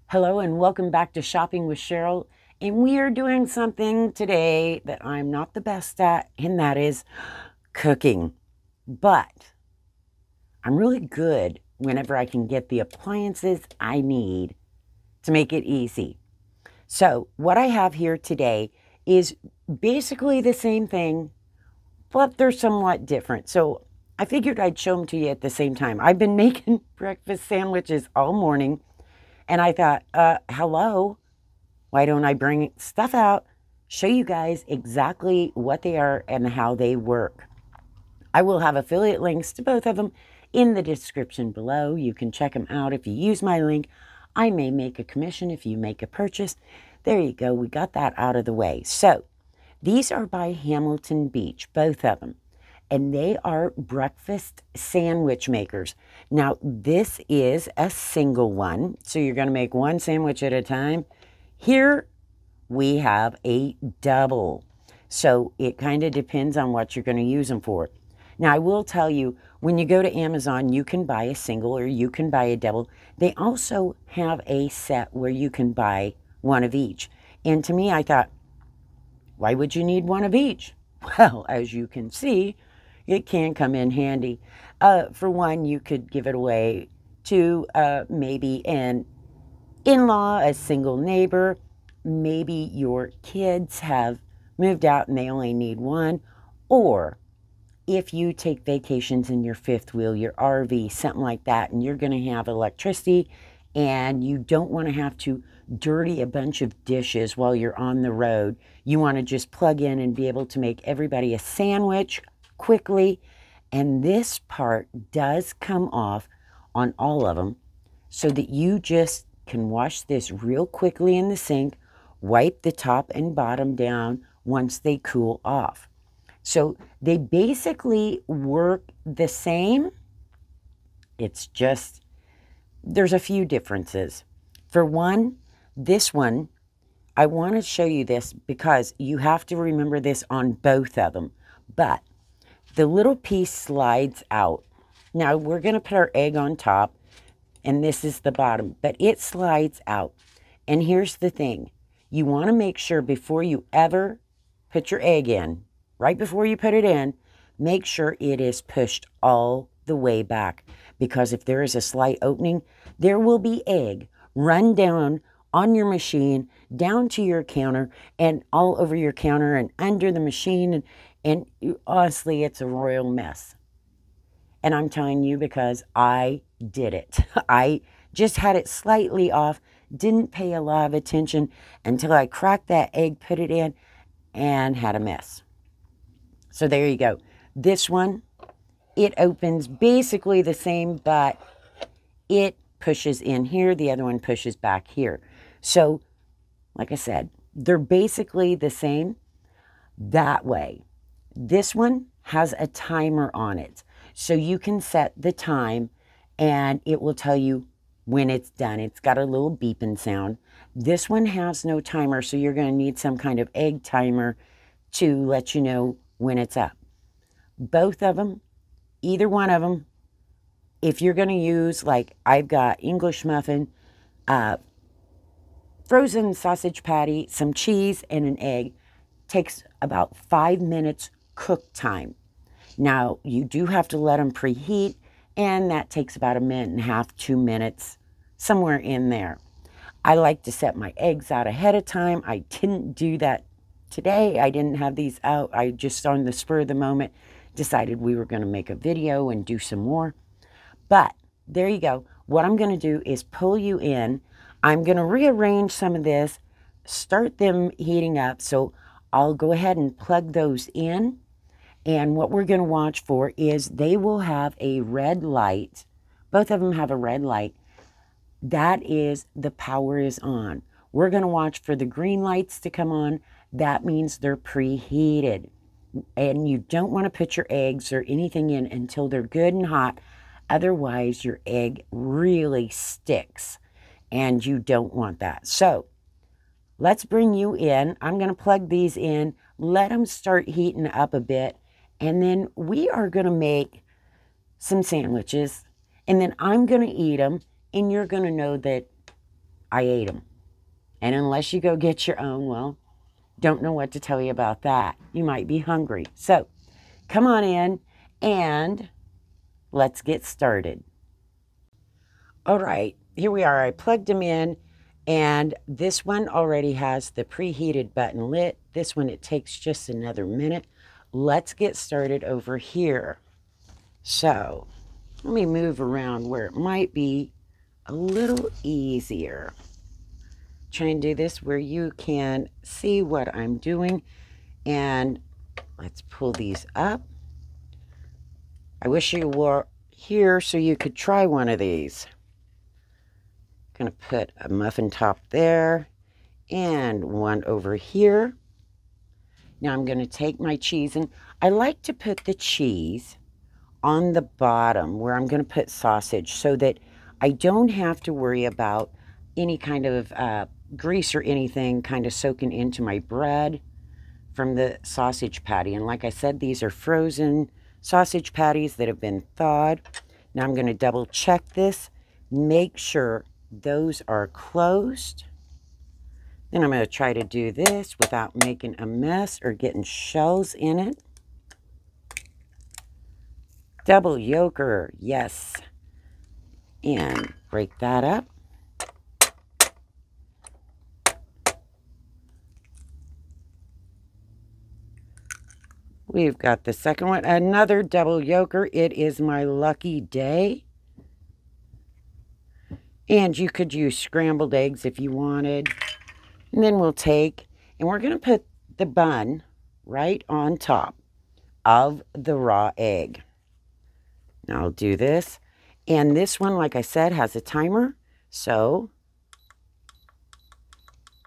Hello and welcome back to Shopping with Cheryl. And we are doing something today that I'm not the best at, and that is cooking. But I'm really good whenever I can get the appliances I need to make it easy. So, what I have here today is basically the same thing, but they're somewhat different. So, I figured I'd show them to you at the same time. I've been making breakfast sandwiches all morning, and I thought, hello. Why don't I bring stuff out, show you guys exactly what they are and how they work? I will have affiliate links to both of them in the description below. You can check them out if you use my link. I may make a commission if you make a purchase. There you go. We got that out of the way. So these are by Hamilton Beach, both of them. And they are breakfast sandwich makers. Now, this is a single one. So you're going to make one sandwich at a time. Here we have a double. So it kind of depends on what you're going to use them for. Now, I will tell you, when you go to Amazon, you can buy a single or you can buy a double. They also have a set where you can buy one of each. And to me, I thought, why would you need one of each? Well, as you can see, it can come in handy. For one, you could give it away to maybe an in-law, a single neighbor. Maybe your kids have moved out and they only need one. Or if you take vacations in your fifth wheel, your RV, something like that, and you're going to have electricity and you don't want to have to dirty a bunch of dishes while you're on the road. You want to just plug in and be able to make everybody a sandwich quickly. And this part does come off on all of them so that you just can wash this real quickly in the sink, wipe the top and bottom down once they cool off. So they basically work the same. It's just, there's a few differences. For one, this one, I want to show you this because you have to remember this on both of them. But the little piece slides out. Now we're going to put our egg on top, and this is the bottom, but it slides out. And here's the thing. You want to make sure before you ever put your egg in, right before you put it in, make sure it is pushed all the way back. Because if there is a slight opening, there will be egg run down on your machine, down to your counter, and all over your counter and under the machine. And honestly, it's a royal mess. And I'm telling you because I did it. I just had it slightly off, didn't pay a lot of attention until I cracked that egg, put it in, and had a mess. So there you go. This one, it opens basically the same, but it pushes in here. The other one pushes back here. So, like I said, they're basically the same that way. This one has a timer on it. So you can set the time and it will tell you when it's done. It's got a little beeping sound. This one has no timer, so you're going to need some kind of egg timer to let you know when it's up. Both of them, either one of them, if you're going to use, like I've got English muffin, frozen sausage patty, some cheese, and an egg, takes about 5 minutes cook time. Now, you do have to let them preheat, and that takes about 1.5 to 2 minutes, somewhere in there. I like to set my eggs out ahead of time. I didn't do that today. I didn't have these out. I just, on the spur of the moment, decided we were going to make a video and do some more. But there you go. What I'm going to do is pull you in. I'm going to rearrange some of this, start them heating up. So I'll go ahead and plug those in. And what we're going to watch for is they will have a red light. Both of them have a red light. That is the power is on. We're going to watch for the green lights to come on. That means they're preheated. And you don't want to put your eggs or anything in until they're good and hot. Otherwise, your egg really sticks. And you don't want that. So let's bring you in. I'm going to plug these in. Let them start heating up a bit. And then we are going to make some sandwiches. And then I'm going to eat them. And you're going to know that I ate them. And unless you go get your own, well, don't know what to tell you about that. You might be hungry. So come on in and let's get started. All right, here we are. I plugged them in, and this one already has the preheated button lit. This one, it takes just another minute. Let's get started over here. So let me move around where it might be a little easier. Try and do this where you can see what I'm doing. And let's pull these up. I wish you were here so you could try one of these. Gonna put a muffin top there and one over here. Now I'm gonna take my cheese, and I like to put the cheese on the bottom where I'm gonna put sausage so that I don't have to worry about any kind of grease or anything kind of soaking into my bread from the sausage patty. And like I said, these are frozen sausage patties that have been thawed. Now I'm going to double check this, make sure those are closed. Then I'm going to try to do this without making a mess or getting shells in it. Double yolker, yes. And break that up. We've got the second one, another double yolker. It is my lucky day. And you could use scrambled eggs if you wanted. And then we'll take, and we're going to put the bun right on top of the raw egg. Now I'll do this. And this one, like I said, has a timer. So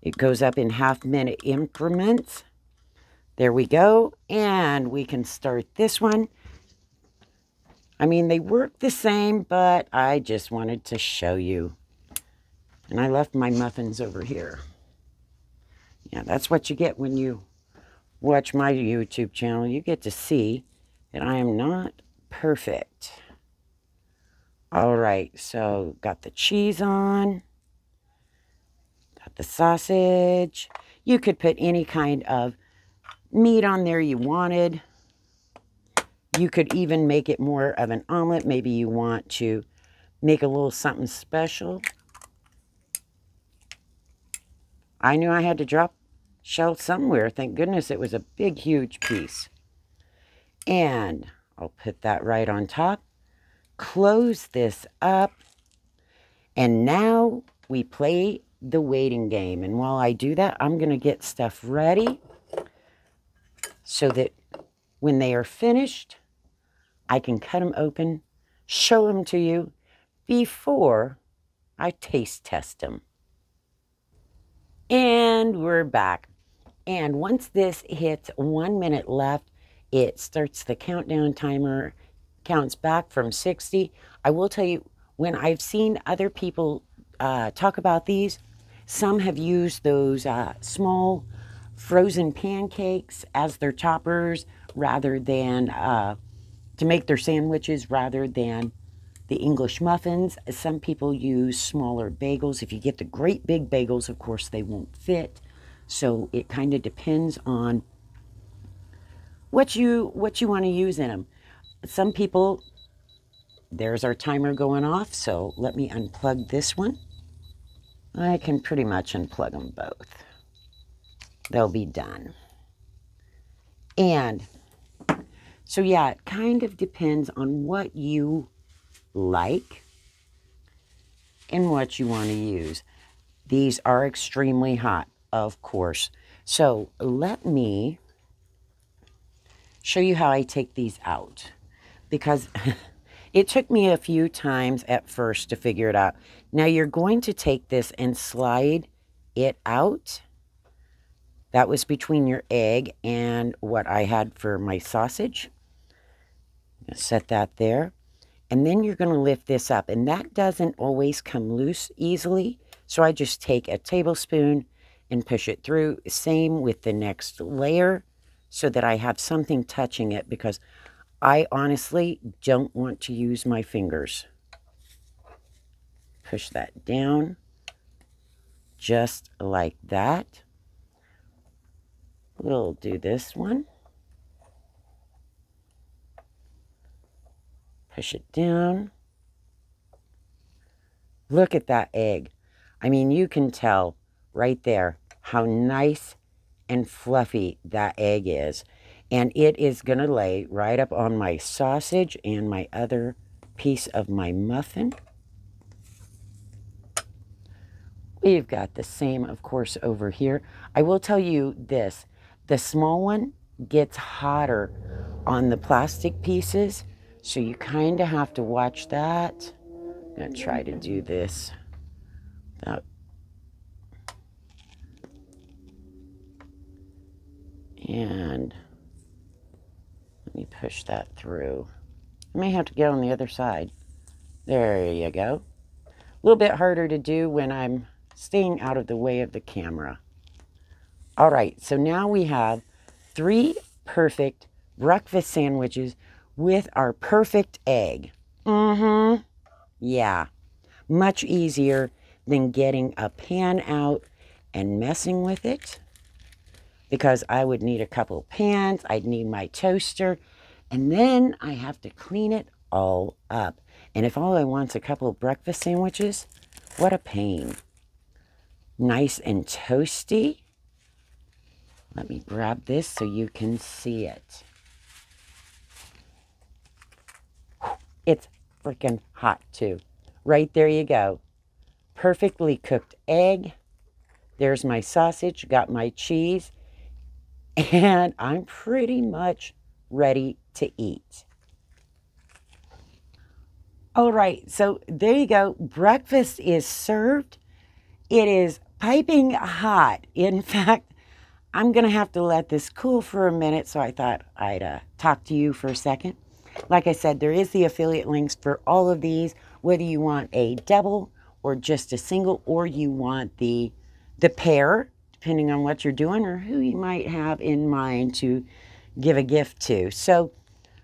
it goes up in half-minute increments. There we go. And we can start this one. I mean, they work the same, but I just wanted to show you. And I left my muffins over here. Yeah, that's what you get when you watch my YouTube channel. You get to see that I am not perfect. All right, so got the cheese on. Got the sausage. You could put any kind of meat on there you wanted. You could even make it more of an omelet. Maybe you want to make a little something special. I knew I had to drop shell somewhere. Thank goodness it was a big, huge piece. And I'll put that right on top. Close this up. And now we play the waiting game. And while I do that, I'm going to get stuff ready so that when they are finished, I can cut them open, show them to you before I taste test them. And we're back. And once this hits 1 minute left, it starts the countdown timer, counts back from 60. I will tell you, when I've seen other people talk about these, some have used those small frozen pancakes as their toppers rather than to make their sandwiches rather than the English muffins. Some people use smaller bagels. If you get the great big bagels, of course, they won't fit. So it kind of depends on what you want to use in them. Some people, there's our timer going off, so let me unplug this one. I can pretty much unplug them both. They'll be done. And so yeah, it kind of depends on what you like and what you want to use. These are extremely hot, of course. So let me show you how I take these out, because it took me a few times at first to figure it out. Now you're going to take this and slide it out. That was between your egg and what I had for my sausage. Set that there. And then you're going to lift this up. And that doesn't always come loose easily. So I just take a tablespoon and push it through. Same with the next layer so that I have something touching it, because I honestly don't want to use my fingers. Push that down. just like that. We'll do this one. Push it down. Look at that egg. I mean, you can tell right there how nice and fluffy that egg is. And it is going to lay right up on my sausage and my other piece of my muffin. We've got the same, of course, over here. I will tell you this. The small one gets hotter on the plastic pieces, so you kind of have to watch that. I'm going to try to do this. And let me push that through. I may have to get on the other side. There you go. A little bit harder to do when I'm staying out of the way of the camera. All right, so now we have 3 perfect breakfast sandwiches with our perfect egg. Yeah, much easier than getting a pan out and messing with it, because I would need a couple pans, I'd need my toaster, and then I have to clean it all up. And if all I want is a couple of breakfast sandwiches, what a pain. Nice and toasty. Let me grab this so you can see it. It's freaking hot too. Right there you go. Perfectly cooked egg. There's my sausage, got my cheese, and I'm pretty much ready to eat. All right, so there you go. Breakfast is served. It is piping hot. In fact, I'm going to have to let this cool for a minute, so I thought I'd talk to you for a second. Like I said, there is the affiliate links for all of these, whether you want a double or just a single, or you want the pair, depending on what you're doing or who you might have in mind to give a gift to. So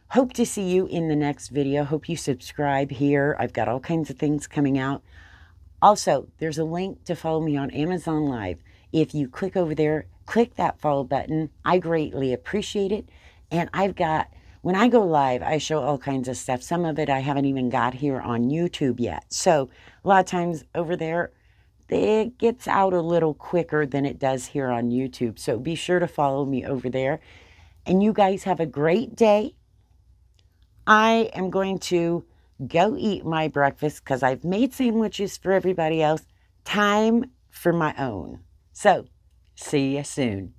hope to see you in the next video. Hope you subscribe here. I've got all kinds of things coming out. Also, there's a link to follow me on Amazon Live. If you click over there, click that follow button. I greatly appreciate it. And I've got, when I go live, I show all kinds of stuff. Some of it I haven't even got here on YouTube yet. So a lot of times over there, it gets out a little quicker than it does here on YouTube. So be sure to follow me over there. And you guys have a great day. I am going to go eat my breakfast because I've made sandwiches for everybody else. Time for my own. So, see you soon.